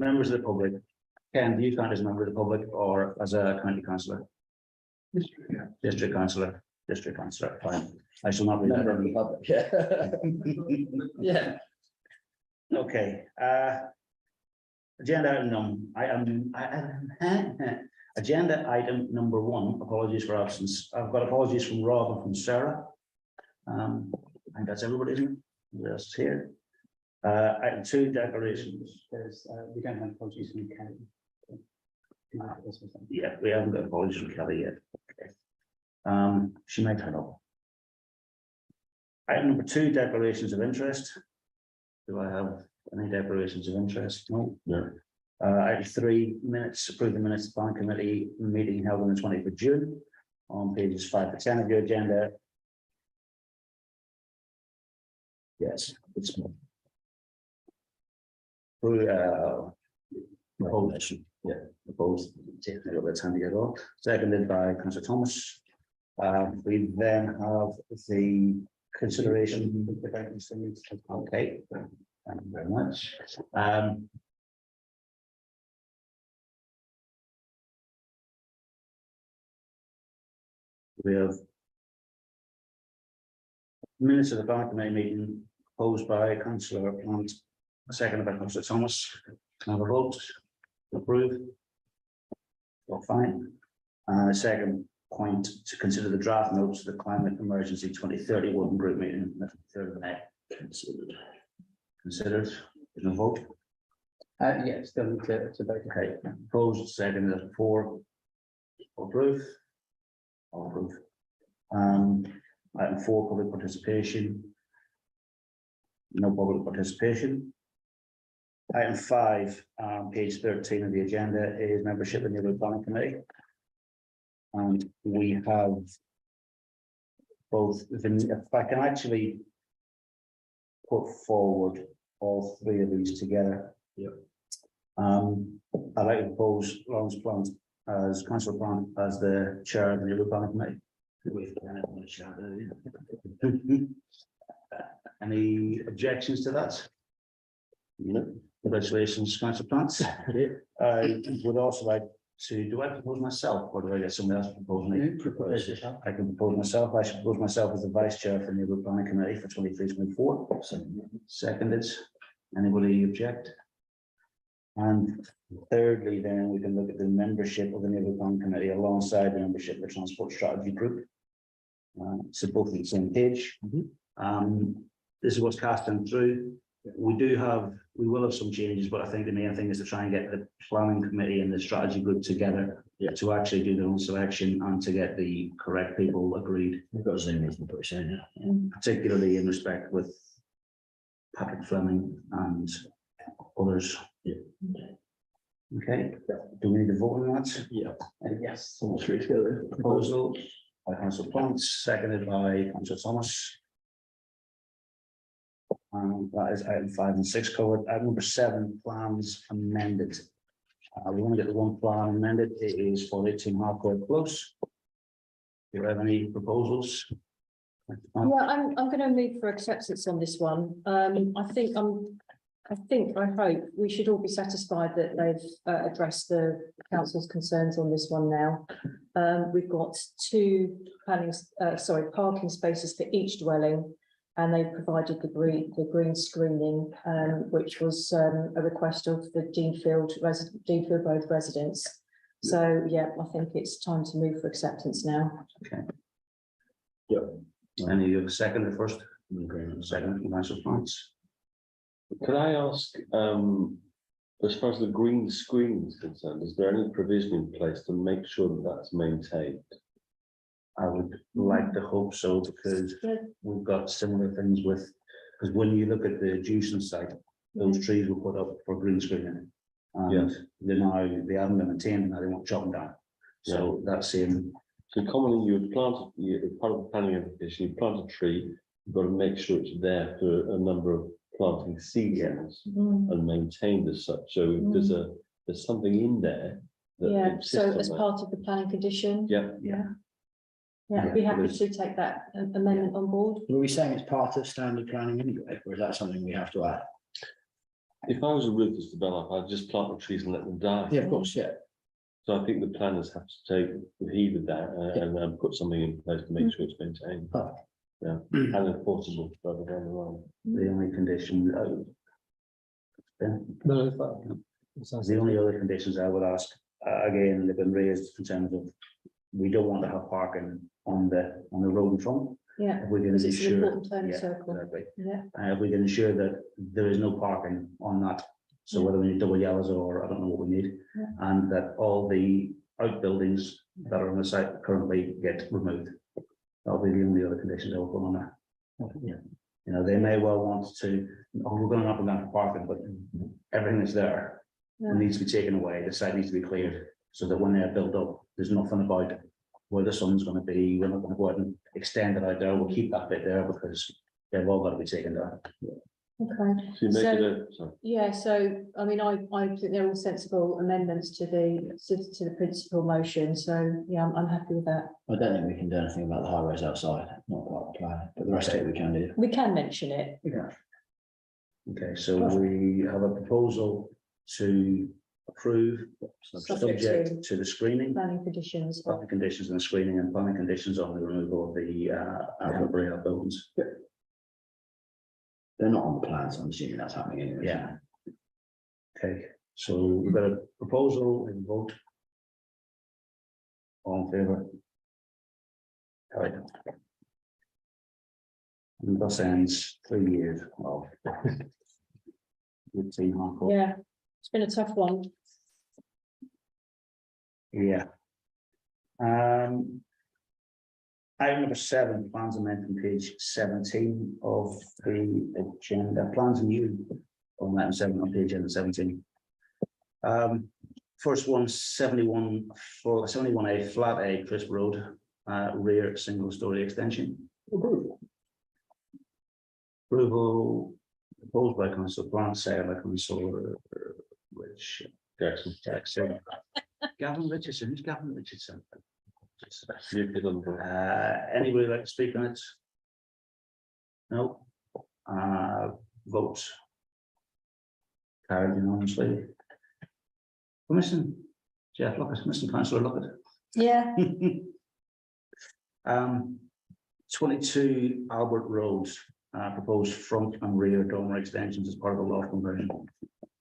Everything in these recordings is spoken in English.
Members of the public. Ken, do you count as a member of the public or as a county councillor? District councillor, fine. I shall not be Member of the public, yeah. Yeah. Okay, agenda agenda item number 1, apologies for absence. I've got apologies from Rob and from Sarah. I think that's everybody, isn't it? Just here. Item 2, declarations. We don't have apologies from Kelly. Yeah, we haven't got apologies from Kelly yet. Okay. She might turn up. Item number 2, declarations of interest. Do I have any declarations of interest? No. Item 3, minutes, approve the minutes of the planning committee meeting held on the 20th of June on pages 5 to 10 of your agenda. Yes, it's more. Proposed. Yeah, proposed. Take a little bit of time to get off. Seconded by Councillor Thomas. We then have the consideration. Okay, thank you very much. We have minutes of the planning committee meeting proposed by Councillor Plant, seconded by Councillor Thomas. Can I have a vote? Approve. Well, fine. Second point, to consider the draft notes of the climate emergency 2031 group meeting, 3rd of May. Considered. There's no vote. Yeah, still need to vote. Okay, proposed, seconded, 4. Approve. All approve. Item 4, public participation. No public participation. Item 5, page 13 of the agenda is membership in the Neighbourhood Planning Committee. And we have both, if I can actually put forward all 3 of these together. Yep. I'd like to propose Lawrence Plant as Councillor Plant as the chair of the Neighbourhood Planning Committee. Any objections to that? No. Congratulations, Councillor Plant. I would also like to, do I propose myself or do I get someone else to propose me? I can propose myself. I should propose myself as the vice chair for the Neighbourhood Planning Committee for 23-24. Seconded. Anybody object? And thirdly, then we can look at the membership of the Neighbourhood Planning Committee alongside the membership of the Transport Strategy Group. So both on the same page. This is what's casting through. We will have some changes, but I think the main thing is to try and get the planning committee and the strategy group together to actually do their own selection and to get the correct people agreed. We've got Zoom meeting pretty soon, particularly in respect with Patrick Fleming and others. Yeah. Okay. Do we need to vote on that? Yeah. Yes. Proposal by Councillor Plant, seconded by Councillor Thomas. That is item 5 and 6 covered. Item number 7, plans amended. We want to get the one plan amended. It is for 18 Harcourt Close. Do you have any proposals? Yeah, I'm going to move for acceptance on this one. I hope we should all be satisfied that they've addressed the council's concerns on this one now. We've got 2 parking spaces for each dwelling, and they've provided the green screening, which was a request of the Deanfield Road residents. So yeah, I think it's time to move for acceptance now. Okay. Yeah. Any of the second or first? Second, Councillor Plants. Could I ask, as far as the green screen is concerned, is there any provision in place to make sure that that's maintained? I would like to hope so, because we've got similar things with, because when you look at the Jewson site, those trees were put up for green screening. And they haven't been maintained, and now they won't chop them down. So that's in. So commonly you would plant, as part of the planning application, you plant a tree, you've got to make sure it's there for a number of planting seasons and maintained as such. So there's something in there that so as part of the planning condition. I'd be happy to take that amendment on board. Were we saying it's part of standard planning anyway, or is that something we have to add? If I was a ruthless developer, I'd just plant the trees and let them die. Yeah, of course, yeah. So I think the planners have to take the heed of that and put something in place to make sure it's maintained. Oh. Yeah, and enforceable further down the line. The only condition, No, it's fine. the only other conditions I would ask, again, they've been raised in terms of, we don't want to have parking on the road in front. Yeah, If we can because it's an ensure, important turning yeah, circle. exactly. Yeah, If we can ensure that there is no parking on that, so whether we need double yellows or I don't know what we need. Yeah. And that all the outbuildings that are on the site currently get removed. That'll be the only other conditions I will put on there. Yeah. You know, they may well want to, oh, we're going up and down for parking, but everything that's there yeah, needs to be taken away, the site needs to be cleared, so that when they're built up, there's nothing about where the sun's gonna be, we're not gonna go out and extend it out there, we'll keep that bit there because they've all got to be taken down. okay. So you make So- it a, sorry. Yeah, so, I mean, I think they're all sensible amendments to the principal motion, so, yeah, I'm happy with that. I don't think we can do anything about the highways outside, not quite the plan, but the rest of it we can do. We can mention it. Okay, so we have a proposal to approve, Subject subject to the screening, planning conditions. planning conditions and screening and planning conditions on the removal of the Albert Braille buildings. They're not on the plans, I'm assuming that's happening anyway. Yeah. Okay, so we've got a proposal and vote. All in favor? All right. And thus ends 3 years of. Good team, Michael. Yeah, it's been a tough one. Yeah. Item number 7, plans amendment, page 17 of the agenda, plans and you on item 7 on page 17. First one, 71A, flat A, Crisp Road, rear single story extension. Approval proposed by Council Plant, second by Council Rich Jackson. Gavin Richardson, who's Gavin Richardson? You did on the- Anybody like to speak on it? No. Vote. Carried unanimously. Commission, Jeff, look at, Mr. Councillor, look at Yeah, it. 22 Albert Road, proposed front and rear dormer extensions as part of the loft conversion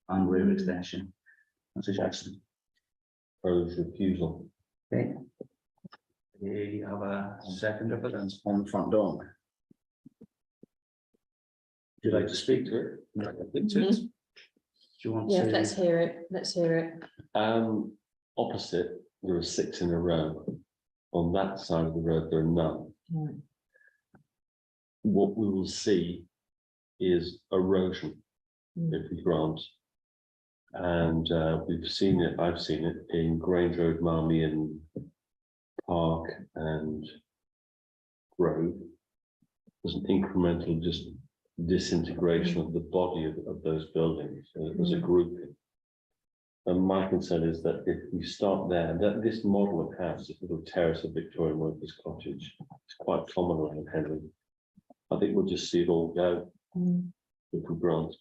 and rear extension. Councillor Jackson. Opposed refusal. Okay. We have a second of it. On the front door. Would you like to speak to it? Do you want yeah, to? let's hear it, let's hear it. Opposite, there are 6 in a row. On that side of the road, there are none. Right. What we will see is erosion, if we grant. And we've seen it, I've seen it in Grange Road, Marmion Park and Grove. There's an incremental just disintegration of the body of those buildings as a grouping. And my concern is that if we start there, that this model of house, this little terrace of Victorian Workers Cottage, is quite common around Henley. I think we'll just see it all go if we grant.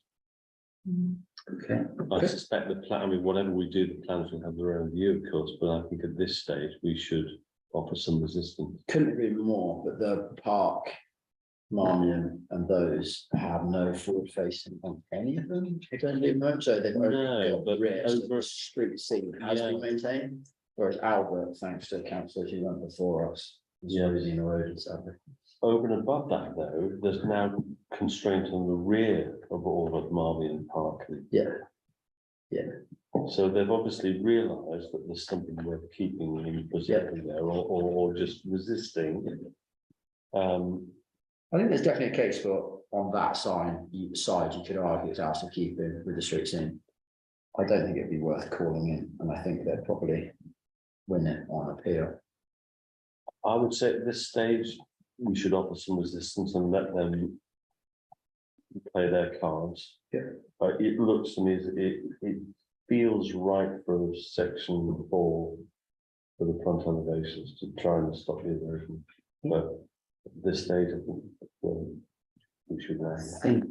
Okay. I suspect the plan, I mean, whatever we do, the plans will have their own view, of course, but I think at this stage, we should offer some resistance. Couldn't agree more, but the park, Marmion and those have no forward facing on any of them. I don't even know, so they've only No, got but rear, so over- the street scene has been maintained. Whereas Albert, thanks to councillors who went before us, is losing erosion sadly. Over and above that, though, there's now constraint on the rear of all of Marmion Park. Yeah. So they've obviously realised that there's something worth keeping in preserving there or just resisting. I think there's definitely a case for on that side, you could argue it's out of keeping with the streets in. I don't think it'd be worth calling in, and I think they'd probably win it on appeal. I would say at this stage, we should offer some resistance and let them play their cards. Yeah. It looks to me as it feels right for section 4 for the front elevations to try and stop the erosion. But at this stage, I think we should. I think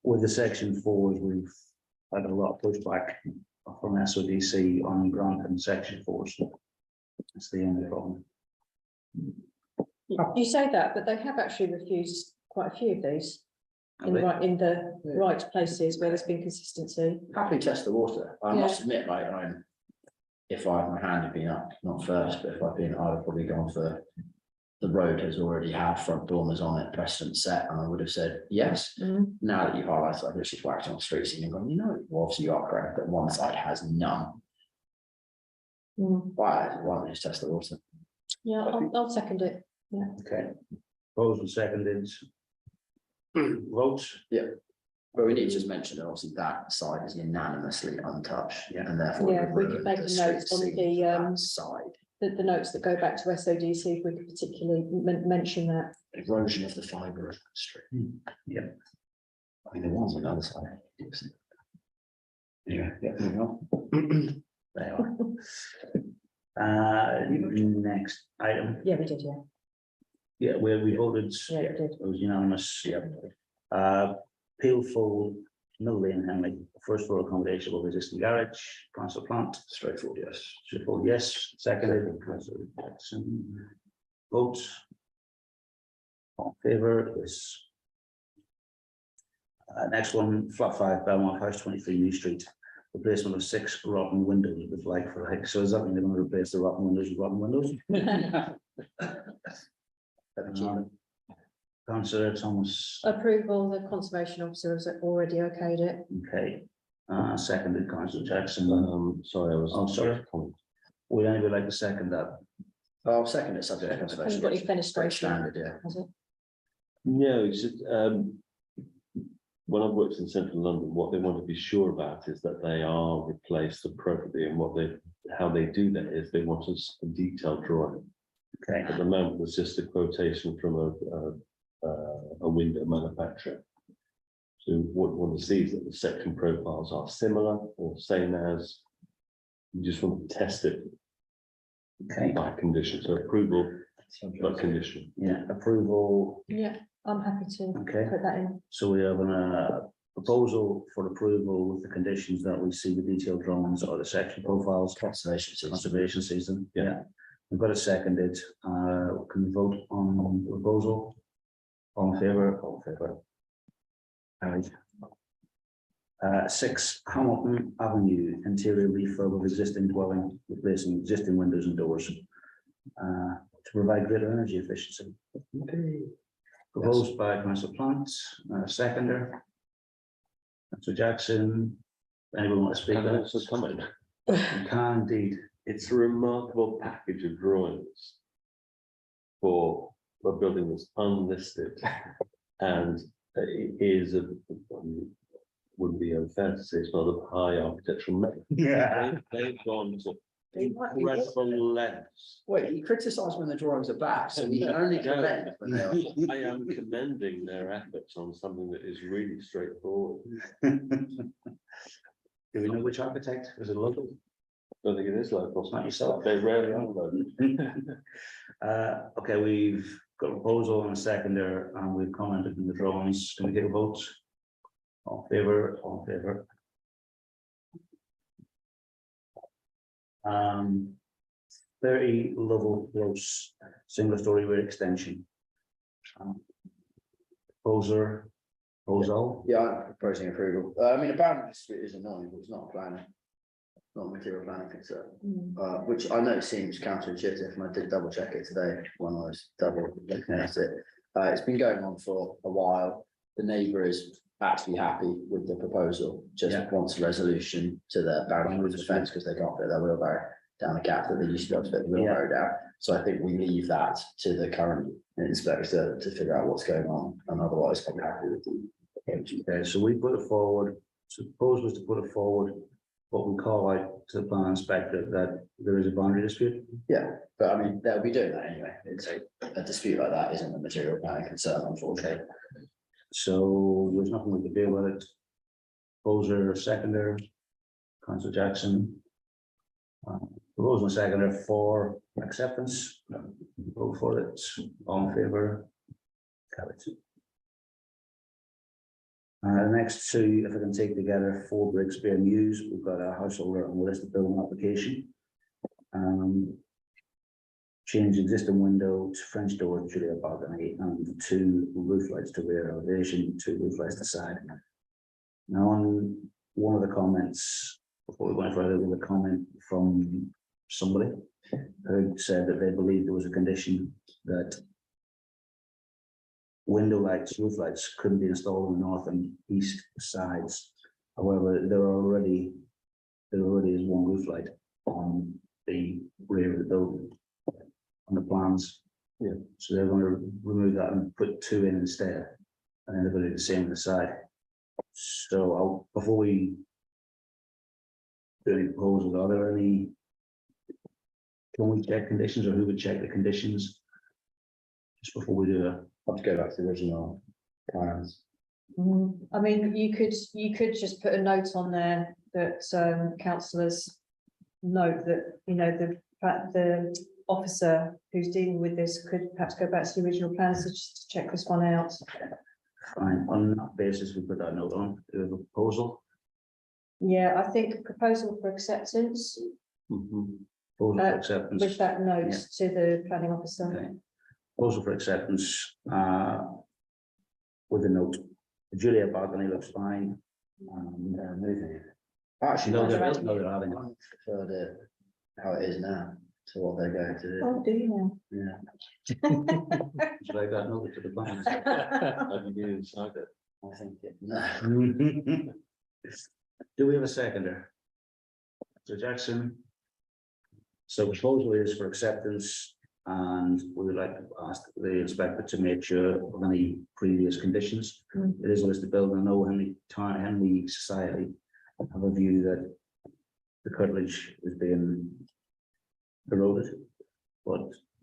with the section 4s, had a lot of pushback from SODC on granting section 4. That's the only problem. You say that, but they have actually refused quite a few of these in Have they? in the right places where there's been consistency. Happily test the water. I Yeah. must admit, like, if my hand had been up, not first, but if I'd been, I'd have probably gone for the road has already had front dormers on it, precedent set, and I would have said yes. Mm. Now that you've highlighted, I've literally whacked on the street scene and gone, well, obviously you are correct, but one side has none. Mm. Why don't you just test the water? Yeah, I'll second it. Okay. Proposed and seconded. Votes? But we need to just mention that obviously that side is unanimously untouched, Yeah. and therefore. Yeah, we could ruin make the a street note on scene the, for that side. The notes that go back to SODC, if we could particularly mention that. Erosion of the fibre of the street. Yeah. I mean, the ones on the other side. Anyway, yeah, moving on. They are. Next item. Yeah, we did, yeah. Yeah, we voted. Yeah, we did. It was unanimous. Peelfold, Mill Lane, Henley, first floor accommodation with existing garage, council plant. Straightforward, yes. Straightforward, yes. Seconded. Councillor Jackson. Votes. All in favour, yes. Next one, flat 5, Belmont House, 23 New Street. Replacement of 6 rotten windows with like for like. So does that mean they're going to replace the rotten windows with rotten windows? Councillor Thomas. Approval, the conservation officer has already okayed it. Okay. Seconded, Councillor Jackson. Sorry, I was. Oh, sorry. Would anybody like to second that? I'll second it, subject to conservation. Hasn't got any fenestration. Standard, yeah. Has it? No, it's just, when I've worked in central London, what they want to be sure about is that they are replaced appropriately, and how they do that is they want a detailed drawing. Okay. At the moment, there's just a quotation from a window manufacturer. So what we want to see is that the section profiles are similar or same as. You just want to test it Okay. by condition, so approval by condition. Yeah, approval. Yeah, I'm happy to Okay. put that in. So we have a proposal for approval with the conditions that we see the detailed drawings or the section profiles. Conservation season. Yeah. We've got it seconded. Can we vote on the proposal? All in favour? All in favour. Carried. 6 Hamilton Avenue, interior refurb of existing dwelling, replacing existing windows and doors. To provide greater energy efficiency. Proposed by Councillor Plant, seconder. Councillor Jackson. Anyone want to speak? Can I on also it? comment? You can indeed. It's a remarkable package of drawings for a building that's unlisted, and it is wouldn't be unfair to say it's not of high architectural merit. Yeah. They've gone to They might be incredible lengths. Wait, you criticise when the drawings are back, so we can only commend when they are. I am commending their efforts on something that is really straightforward. Do we know which architect? Is it local? I don't think it is local. It's not yourself. They rarely are local. Okay, we've got a proposal and a seconder, and we've commented on the drawings. Can we get a vote? All in favour, all in favour. 30 Lovell Close, single story rear extension. Proposer, proposal. Yeah, I'm proposing approval. I mean, apparently the street is annoying, but it's not a planning. Not a material planning concern, Mm. which I know seems counterintuitive, and I did double check it today when I was double looking at it. It's been going on for a while. The neighbour is actually happy with the proposal, just Yeah. wants a resolution to the boundary of the fence because they can't fit their wheelbarrow down the gap that they used to be able to fit the wheelbarrow down. So I think we leave that to the current inspector to figure out what's going on, and otherwise I'm happy with the. Okay, so we put it forward, suppose was to put it forward, what we call out to the plan inspector that there is a boundary dispute. Yeah, but I mean, they'll be doing that anyway. It's a dispute like that isn't a material planning concern, unfortunately. So there's nothing we can do with it. Proposer, seconder, Councillor Jackson. Proposer and seconder for acceptance. Vote for it. All in favour. Carried. The next two, if I can take together, 4 Bricksby Mews, we've got a householder on the list of building application. Change existing window to French door, Julia balcony, and 2 roof lights to rear elevation, 2 roof lights to side. Now, on one of the comments, before we went further, there was a comment from somebody who said that they believed there was a condition that window lights, roof lights couldn't be installed on the north and east sides. However, there already is 1 roof light on the rear of the building on the plans. Yeah. So they're going to remove that and put 2 in instead, and then they're going to do the same on the side. So before we do any proposals, are there any? Can we check conditions, or who would check the conditions? Just before we do a. I'll have to go back to the original plans. I mean, you could just put a note on there that councillors note that, you know, the officer who's dealing with this could perhaps go back to the original plans to just check this one out. Fine, on that basis, we put that note on, do a proposal. Yeah, I think a proposal for acceptance Mhm. Proposal for with acceptance. that note Yeah. to the planning officer. Okay. Proposal for acceptance, with a note. The Juliet balcony looks fine. They're moving it. Actually, No, no, they're, they're- no, they're having it. I preferred it how it is now to what they're going to do. Oh, do you Yeah. Should I got note to the plans? now? Have you been inside it? I think it, no. Do we have a seconder? So Jackson. So proposal is for acceptance, and we would like to ask the inspector to make sure of any previous conditions. Mm. It is a listed building. I know Henley Society have a view that the curtilage is being eroded, but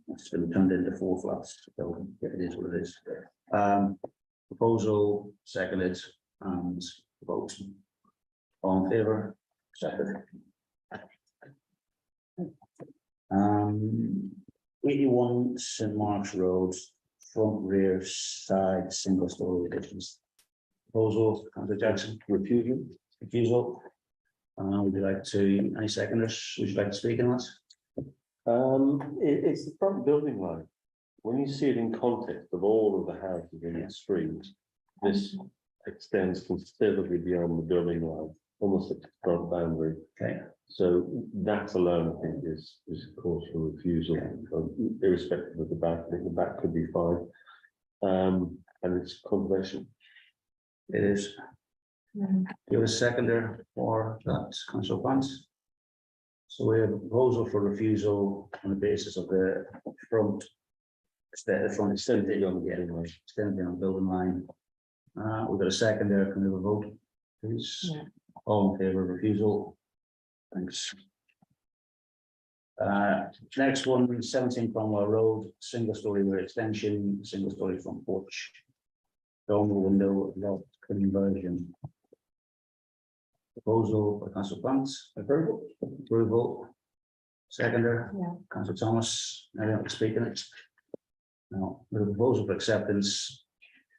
it's been turned into 4 flats, so it is what it is. Proposal seconded and vote. All in favour? Seconded. 81 St Mark's Road, front, rear, side, single story additions. Proposal, Councillor Jackson, Refusal? refusal. Would you like to, any seconders, would you like to speak on that? It's the front building line. When you see it in context of all of the houses in the street, this extends considerably beyond the building line, almost at the front boundary. Okay, So that alone, I think, is a cause for refusal, irrespective of the back. I think the back could be fine. And it's conservation. it is. Mm. Do you have a seconder for that, Councillor Plant? So we have a proposal for refusal on the basis of the front. The front Extended extended beyond the yeah, building line. extended beyond building line. We've got a seconder, can we have a vote, please? Yeah. All in favour of refusal? Thanks. Next one, 17 Cromwell Road, single story rear extension, single story front porch. Dormer window, loft conversion. Proposal by Councillor Plants. Approval. Approval. Seconder. Yeah. Councillor Thomas, anyone speaking it? No, the proposal for acceptance,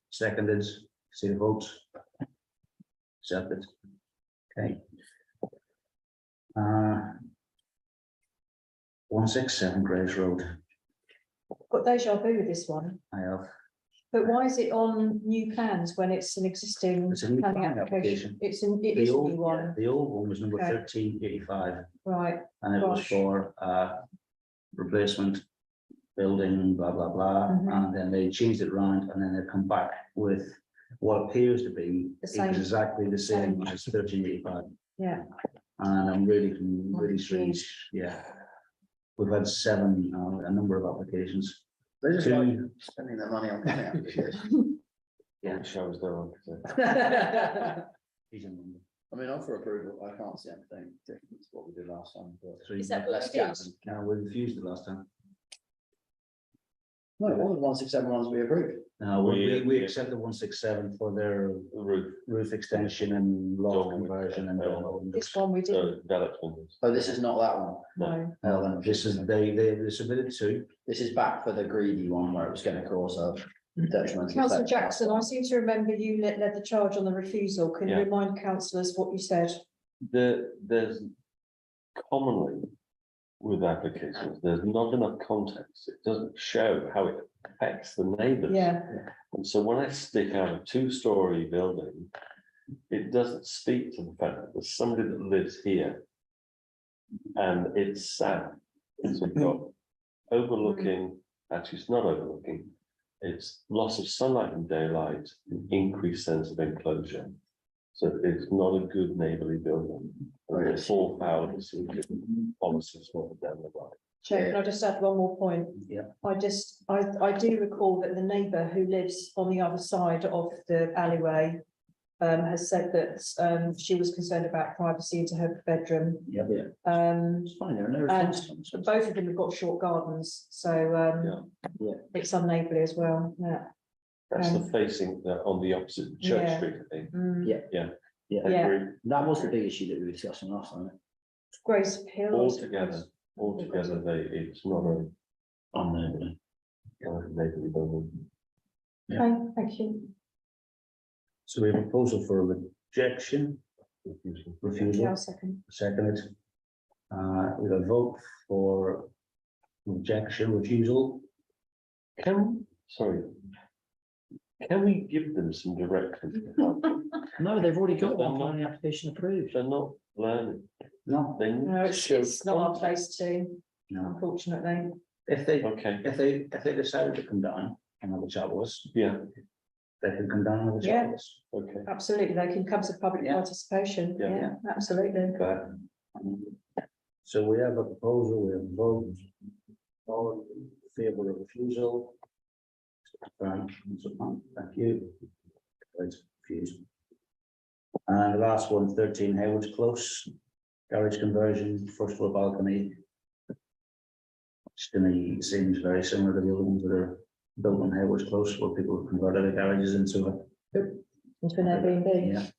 seconded, see the vote. Accepted. Okay. 167 Grace Road, Got deja vu with this one, I have, but why is it on new plans when it's an existing it's a new planning planning application? application. It The is a old, new one, the old one was number Okay. 1385, right, and it was Gosh. for replacement building, blah, blah, blah, Mhm. and then they changed it around, and then they come back with what appears to be The same. exactly the same Same. as 1385. yeah. And I'm really confused. strange, yeah. We've had 7, a number of applications. They just Two- like spending their money on planning applications. Yeah. Shows there on. He's in. I mean, I'm for approval. I can't see anything different to what we did last time, but. So Is that what Let's it chat. is? No, we refused it last time. No, all the 167 ones we approved. No, we Yeah. accepted 167 for their Roof, roof extension and loft Dormer, conversion and. This one we didn't, development. Oh, this is not that one. no, Oh, then This is, they submitted 2. This is back for the greedy one where it was going to cause a detrimental Councillor effect. Jackson, I seem to remember you led the charge on the refusal. Can you Yeah. remind councillors what you said? There's commonly with applications, there's not enough context. It doesn't show how it affects the neighbours. Yeah, And so when I stick out a two-story building, it doesn't speak to the fact that there's somebody that lives here. And it's sad. So you've got overlooking, actually it's not overlooking, it's loss of sunlight and daylight, increased sense of enclosure. So it's not a good neighbourly building. And it's all foul of some different policies further down the line. Chair, can I just add one more point? Yeah. I do recall that the neighbour who lives on the other side of the alleyway has said that she was concerned about privacy into her bedroom. Yeah. It's fine, there are no And response. both of them have got short gardens, so Yeah. it's unneighbourly as well, yeah. That's the facing on the opposite Church Yeah. Street, I think. Mm, Yeah. Yeah. Yeah. I Yeah. agree. That was the big issue that we were discussing last time. Grace Hill. or Altogether, it's not a On neighbourly building. Okay, thank you. So we have a proposal for rejection, Yeah, refusal, I'll second. seconded. We have a vote for rejection, refusal. Sorry. Can we give them some direction? No, they've already got They're one not- planning application approved. They're not learning. No, They need No, to it's show not our contact. place to, no. unfortunately. If they, Okay, if they decided to come down and have a chat with us, yeah, they can come down and have a chat Yeah. with us. okay. Absolutely, they can come to public Yeah. participation, Yeah. yeah, absolutely. But, so we have a proposal, we have a vote. All in favor of refusal. Thank you. It's refused. And the last one, 13 Hayward's Close, garage conversion, first floor balcony. Which to me seems very similar to the other ones that are built on Hayward's Close, where people converted their garages into Into an Airbnb. yeah,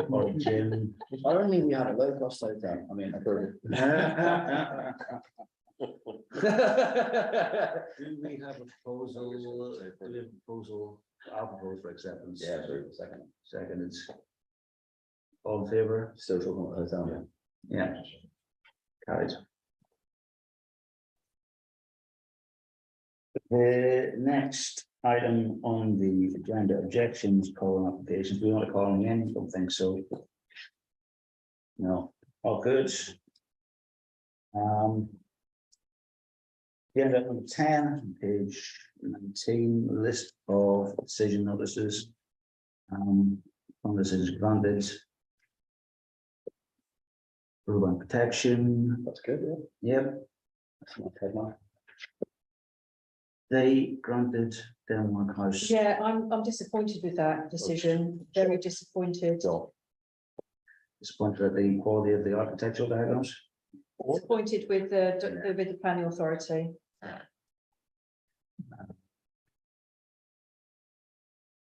or a gym. I don't mean we had a low cost hotel, I mean, approved. Do we have a proposal, do we have a proposal, I'll propose for acceptance? Yeah, approved, second. Second, it's all in favor? Still talking about hotel. Yeah. Carried. The next item on the agenda, objections, calling applications, we want to call them again, don't think so. No, all good. Agenda number 10, page 19, list of decision notices. One decision is granted. Urban protection, That's good, yeah. yep, That's my headline. they granted Denmark House. Yeah, I'm disappointed with that decision, very disappointed. Disappointed at the quality of the architectural diagrams. Disappointed with the planning authority.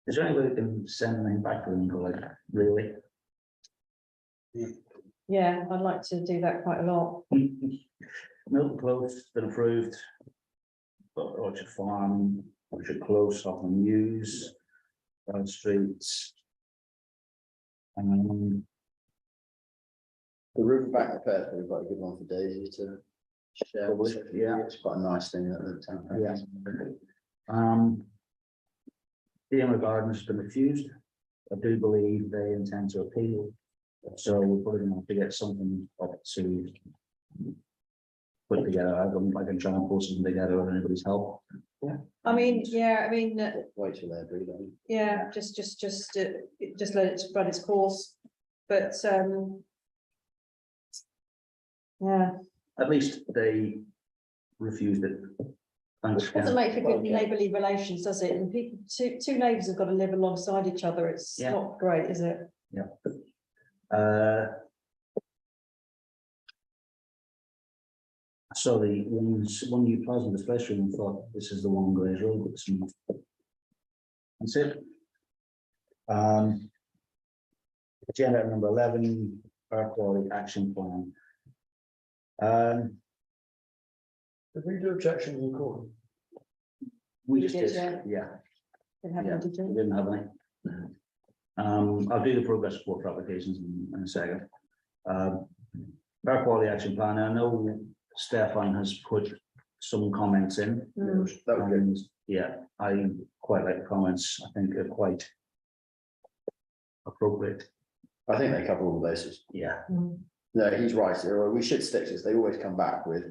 Is there any way we can send them back to them and go like, really? Yeah, I'd like to do that quite a lot. Milton Close has been approved. But Orchard Farm, Orchard Close, off the News, Broad Streets. The riverbank repair is probably quite a good one for Daisy to share. Probably, yeah. It's quite a nice thing that the town. has. DMO Gardens has been refused. I do believe they intend to appeal. So we're probably gonna have to get something up to put together. I can try and pull something together with anybody's help. I mean, yeah, I mean, Wait till they agree, don't yeah, just let it run its course, but, yeah, At least they refused it. Thanks, it doesn't Ken. make for good neighbourly relations, does it? And people, two neighbours have got to live alongside each other, it's Yeah. not great, is it? I saw the one new Plaza display room and thought this is the one Grays Road, but it's not. That's it. Agenda item number 11, air quality action plan. Did we do objections in court? We You just did, did, yeah. Didn't have Yeah. any, did We you? didn't have any. I'll do the progress report for applications in a second. Air quality action plan, I know Stefan has put some comments in. Mm. That was good. And, yeah, I quite like the comments, I think they're quite appropriate, I think they cover all the bases. yeah. Mm. No, he's right. We should stick to this. They always come back with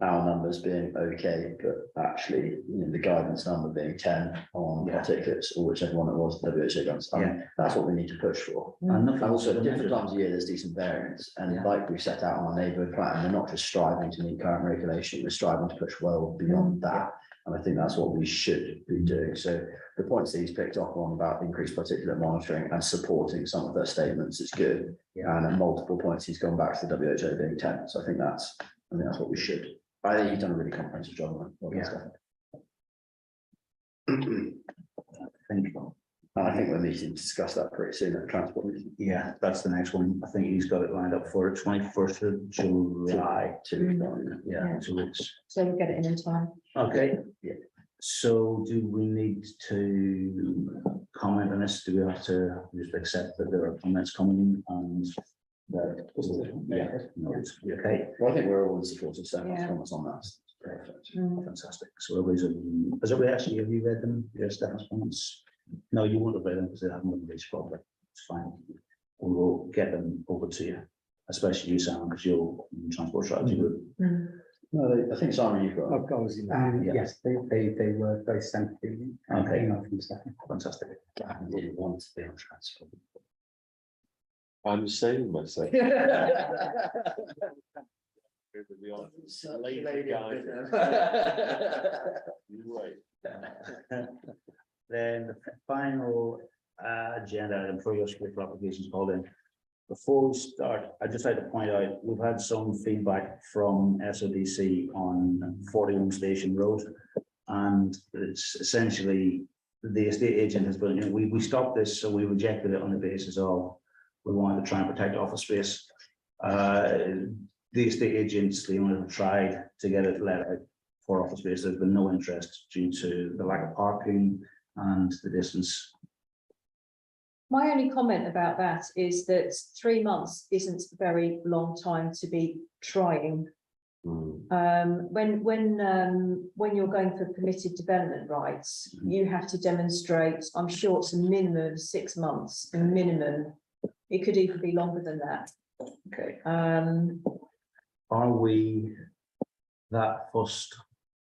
our numbers being okay, but actually, the guidance number being 10 on Yeah. particulates, or whichever one it was, WHO guidance. That's what we need to push for. And nothing And also, else different to times of year, there's decent variance, and Yeah. like we set out on our neighbourhood plan, we're not just striving to meet current regulation, we're striving to push well beyond that. And I think that's what we should be doing. So the points that he's picked up on about increased particulate monitoring and supporting some of their statements is good. Yeah. And at multiple points, he's gone back to the WHO being 10. So I think that's what we should. I think he's done a really comprehensive job on it. Well done, Yeah. Stefan. think, And I think we're meeting to discuss that pretty soon at the transport meeting. yeah, that's the next one. I think he's got it lined up for 21st of July. 2 weeks on. Yeah, Yeah. 2 weeks. So we'll get it in time. Okay. Yeah. So do we need to comment on this? Do we have to just accept that there are comments coming and that? Yeah, no, it's okay, Well, I think we're all in support of Stefan's Yeah. comments on that. Perfect. Mm. fantastic. So everybody's, has everybody actually, have you read them? Yes, Stefan's comments? No, you wouldn't have read them because they haven't been released properly. It's fine. We will get them over to you, especially you, Sam, because you're in transport strategy group. Mm. No, I think Simon, you've got. I was in that. Yeah. Yes, they were very sensitive. Okay. Email from Stefan. Fantastic. Gavin didn't want to be on transport. I'm saving myself. Right. Then the final agenda item for your school for applications called in. Before we start, I'd just like to point out, we've had some feedback from SODC on 41 Station Road. And it's essentially, the estate agent has been, we stopped this, so we rejected it on the basis of we wanted to try and protect office space. The estate agents, the owner, have tried to get it let out for office space. There's been no interest due to the lack of parking and the distance. My only comment about that is that 3 months isn't a very long time to be trying. When you're going for permitted development rights, you have to demonstrate, I'm sure it's a minimum of 6 months, a minimum. It could even be longer than that. Okay. Um, Are we that fussed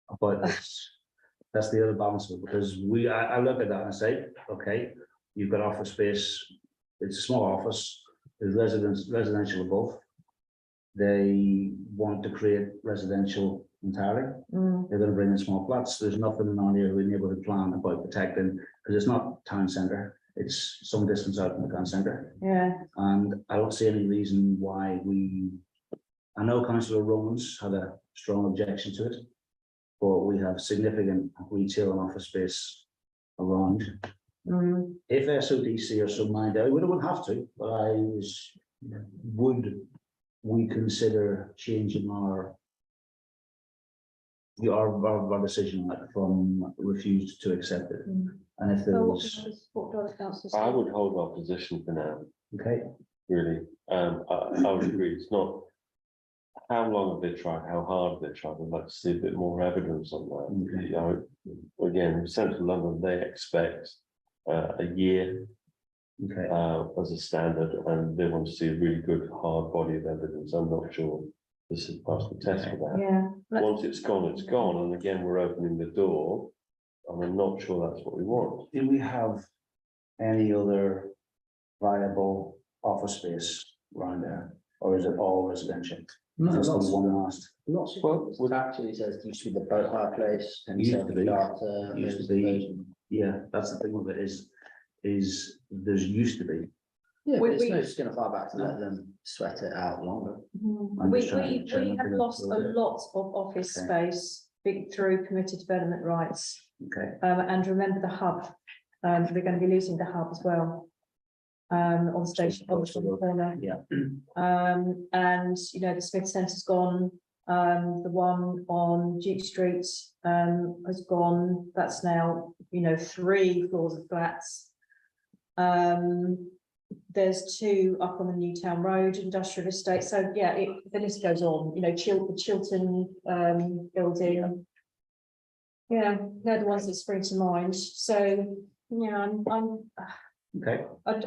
about this? That's the other balance of it, because I look at that and say, okay, you've got office space, it's a small office, there's residential above. They want to create residential entirely. They're going to bring in small flats. There's nothing on here with neighborhood plan about protecting, because it's not town centre. It's some distance out from the town centre. yeah, And I don't see any reason why I know Councillor Romans had a strong objection to it, but we have significant retail and office space around. If SODC are so minded, we don't have to, but would we consider changing our decision on that from refused to accept it? And if there so was, what do other councillors I think? would hold our position for now, okay, really. I would agree. It's not. How long have they tried? How hard have they tried? I'd like to see a bit more evidence on that. Okay. You know, again, Central London, they expect a year okay. as a standard, and they want to see a really good hard body of evidence. I'm not sure this is past the test for that. Yeah. Once it's gone, it's gone. And again, we're opening the door. And I'm not sure that's what we want. Do we have any other viable office space around there, or is it all residential? No, That's the lots of one them. last. Lots of Well, it actually says used to be the boat hire place. And Used to be. data, Used to be. Yeah, that's the thing with it is there's used to be. Yeah, We- but it's we- no skin off our back to let them sweat it out longer. I'm We just trying to have figure lost a out- lot of office Okay. space through permitted development rights. Okay, And remember the hub, we're going to be losing the hub as well. On the station, on the corner. yeah, And, you know, the Smith Centre's gone, The one on Duke Street, has gone, that's now, 3 floors of flats. There's 2 up on the Newtown Road Industrial Estate, so yeah, the list goes on, the Chiltern, building. Yeah, they're the ones that spring to mind, so, yeah, Okay, I'd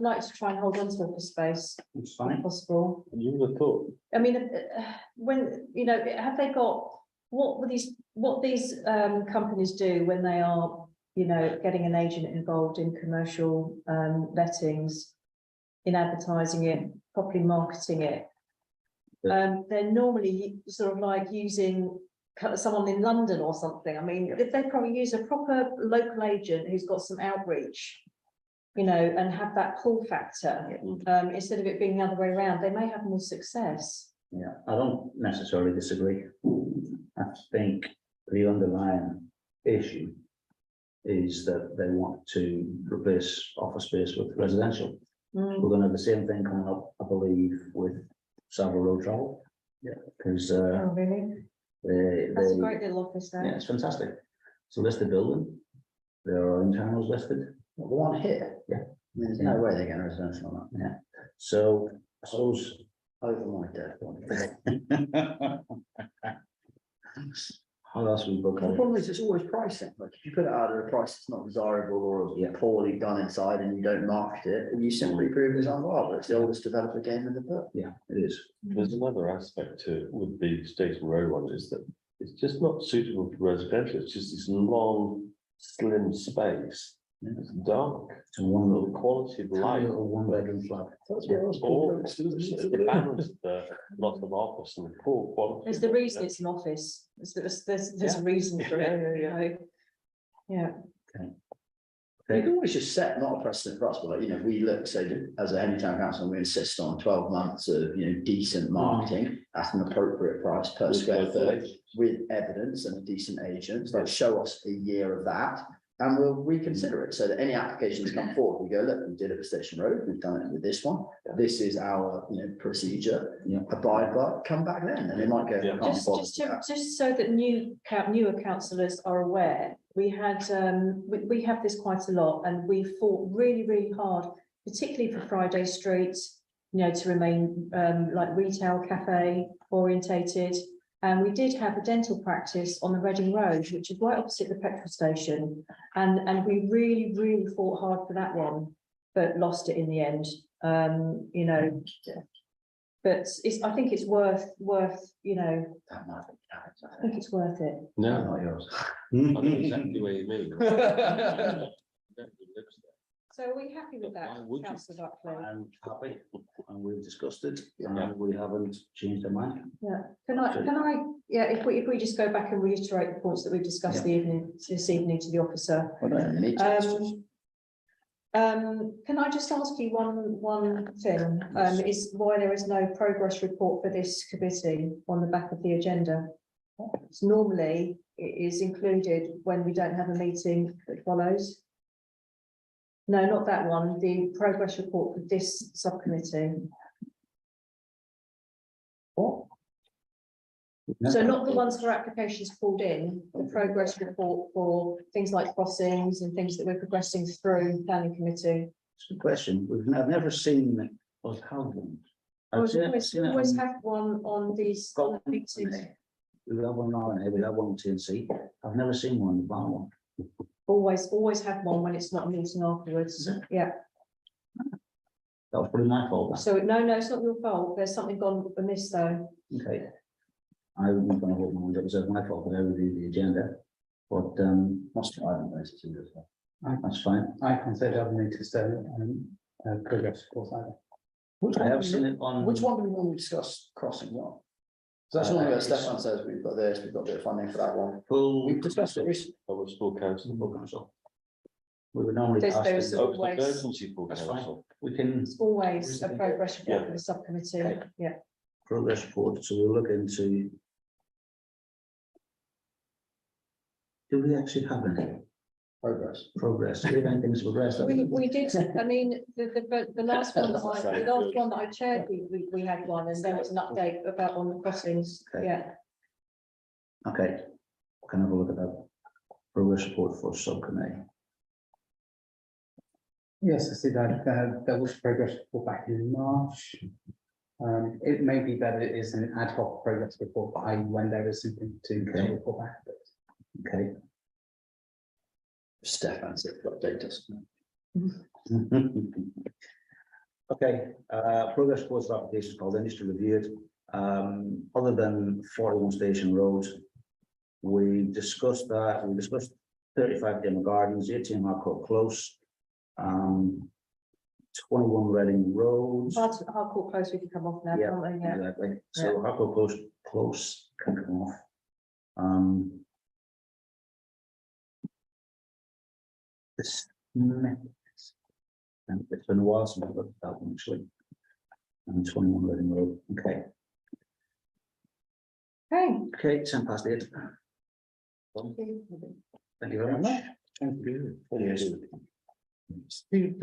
like to try and hold on to office space that's if fine. possible. You would have thought, I mean, when, have they got, what these companies do when they are, getting an agent involved in commercial lettings, in advertising it, properly marketing it. They're normally sort of like using someone in London or something. I mean, if they probably use a proper local agent who's got some outreach, and have that pull factor, instead of it being the other way around, they may have more success. Yeah, I don't necessarily disagree. I think the underlying issue is that they want to replace office space with residential. We're gonna have the same thing coming up, I believe, with Savile Road Travel. Yeah. Because, Oh, really? That's a great little office yeah, there. it's fantastic. It's a listed building. There are internals listed. The one here? Yeah. I mean, there's no way they're getting residential on that. Yeah. So I suppose. Over my dead. How else we book The out? problem is it's always pricing. Like if you put it out at a price that's not desirable or poorly done inside and you don't market it, you simply prove it's unviable. It's the oldest developer game in the book. Yeah, it is. there's another aspect to it with the Station Road one is that it's just not suitable for residential. It's just this long, slim space. It's dark. It's a one The little, quality of life. one bedroom flat. That's what I was Or it's the balance of the lot of office and the poor quality. There's the reason it's an office. There's a reason for it. Yeah. You can always just set, not a precedent for us, but like, we look, say, as a Henley Town Council, we insist on 12 months of, decent marketing at an appropriate price per square foot with evidence and a decent agent. Like show us a year of that and we'll reconsider it so that any applications come forward, we go, look, we did it for Station Road, we've done it with this one. This is our, procedure. Yeah. Abide by, come back then, and they might go. Yeah. "I can't bother Just with that." so that newer councillors are aware, we had, we have this quite a lot and we fought really, really hard, particularly for Friday Street, to remain like retail cafe orientated. And we did have a dental practice on the Reading Road, which is right opposite the petrol station. And we really, really fought hard for that one, but lost it in the end. But I think it's worth, That might be carrots, I I think it's worth it. No, Not yours. I know exactly what you mean. So are we happy with that, Why would you? councillor Buckley? I'm happy and we've discussed it Yeah. and we haven't changed our mind. Yeah, can I, if we just go back and reiterate the points that we've discussed this evening to the officer. I don't need to. Can I just ask you one thing, is why there is no progress report for this committee on the back of the agenda? It's normally, it is included when we don't have a meeting that follows. No, not that one, the progress report for this subcommittee. What? So not the ones for applications called in, the progress report for things like crossings and things that we're progressing through planning committee. It's a good question. I've never seen us have one. I've seen it- seen We it always on- have one on these got one meetings, We have one now and we have one on TNC. I've never seen one, the bar one. always have one when it's not a meeting afterwards, yeah. That was probably my fault. So no, it's not your fault, there's something gone amiss though. Okay. I wasn't gonna hold my hand up, it was my fault, but I reviewed the agenda. But, Must have, I haven't noticed it as well. that's fine. I can't say that I've noticed progress report either. Which I one have do seen we- it on. Which one do we normally discuss crossing one? So that's normally what Stefan says, we've got this, we've got a bit of funding for that one. Full. We've discussed it recently. I was full council. Full council. We would normally. There's ask those them- Oh, it's always- the emergency full That's fine. council. We can It's always a progress report for the subcommittee, Okay. yeah. progress report, so we'll look into. Do we actually have any? Progress. Do you have anything to progress? We did, I mean, the last one that I chaired, we had one, and there was an update about on the crossings, Okay. yeah. Okay, can I have a look at that progress report for subcommittee? Yes, I see that there was progress report back in March. It may be that it is an ad hoc progress report, i.e. when there is something to Okay. report back. Okay. Stefan said to update us. Okay, progress reports for applications called industry reviewed. Other than 41 Station Road, we discussed 35 Dimmer Gardens, 18 Harcourt Close, 21 Reading Road. Harcourt Close, we can come off now, Yeah, can't we? Yeah. Exactly. So Harcourt Close can come off. This, and it's been a while since I've looked at that one actually. And 21 Reading Road, okay. Okay. Okay, 10 past 8. Thank you very much. Thank you. Yes. Steve,